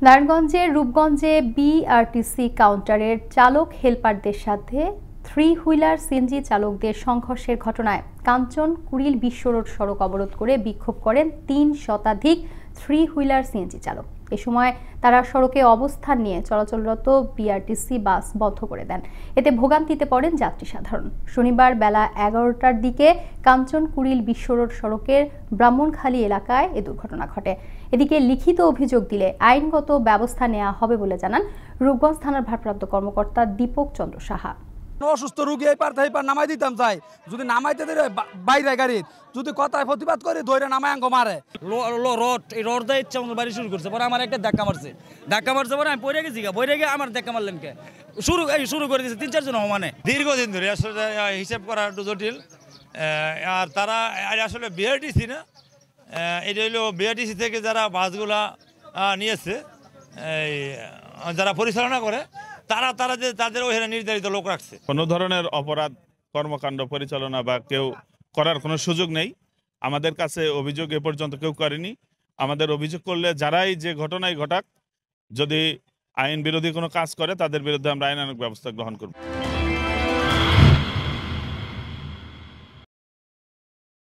নারায়ণগঞ্জের রূপগঞ্জে বিআরটিসি কাউন্টারের চালক হেলপারদের সাথে থ্রি হুইলার সিএনজি চালকদের সংঘর্ষের ঘটনায় কাঞ্চন কুড়িল বিশ্ব রোড সড়ক অবরোধ করে বিক্ষোভ করেন ৩ শতাধিক থ্রি হুইলার সিএনজি চালক। এ সময় তারা সড়কে অবস্থান নিয়ে চলাচলরত বিআরটিসি বাস বন্ধ করে দেন। এতে ভোগান্তিতে পড়েন যাত্রী সাধারণ। শনিবার বেলা ১১টার দিকে কাঞ্চন কুড়িল বিশ্ব রোড সড়কের ব্রাহ্মণখালী এলাকায় এ দুর্ঘটনা ঘটে। এদিকে লিখিত অভিযোগ দিলে আইনগত ব্যবস্থা নেওয়া হবে বলে জানান রূপগঞ্জ থানার ভারপ্রাপ্ত কর্মকর্তা দীপক চন্দ্র সাহা। অসুস্থ রুগী এই পার নামাই দিতাম চাই, যদি নামাইতে দেয় বাইরে গাড়ির যদি কথায় প্রতিবাদ করে ধরে নামাই আঙ্গ মারে রড দেয় ইচ্ছা মতো বাড়ি শুরু করছে। পরে আমার একটা ধাক্কা মারছে পরে আমি পড়ে গেছি বইরে গিয়ে আমার ধাক্কা মারলেন কে শুরু করে দিয়েছে ৩-৪ জন মানে দীর্ঘদিন ধরে আসলে হিসাব করা একটু জটিল। আর তারা আসলে বিআরটিসি না, এটা হলো বিআরটিসি থেকে যারা বাসগুলা নিয়েছে এই যারা পরিচালনা করে তারা যে তাদের ওখানে নির্ধারিত লোক রাখছে। কোনো ধরনের অপরাধ কর্মকাণ্ড পরিচালনা বা কেউ করার কোনো সুযোগ নেই। আমাদের কাছে অভিযোগ এ পর্যন্ত কেউ করেনি। আমাদের অভিযোগ করলে যারাই যে ঘটনাই ঘটাক, যদি আইন বিরোধী কোনো কাজ করে তাদের বিরুদ্ধে আমরা আইনানুগ ব্যবস্থা গ্রহণ করব।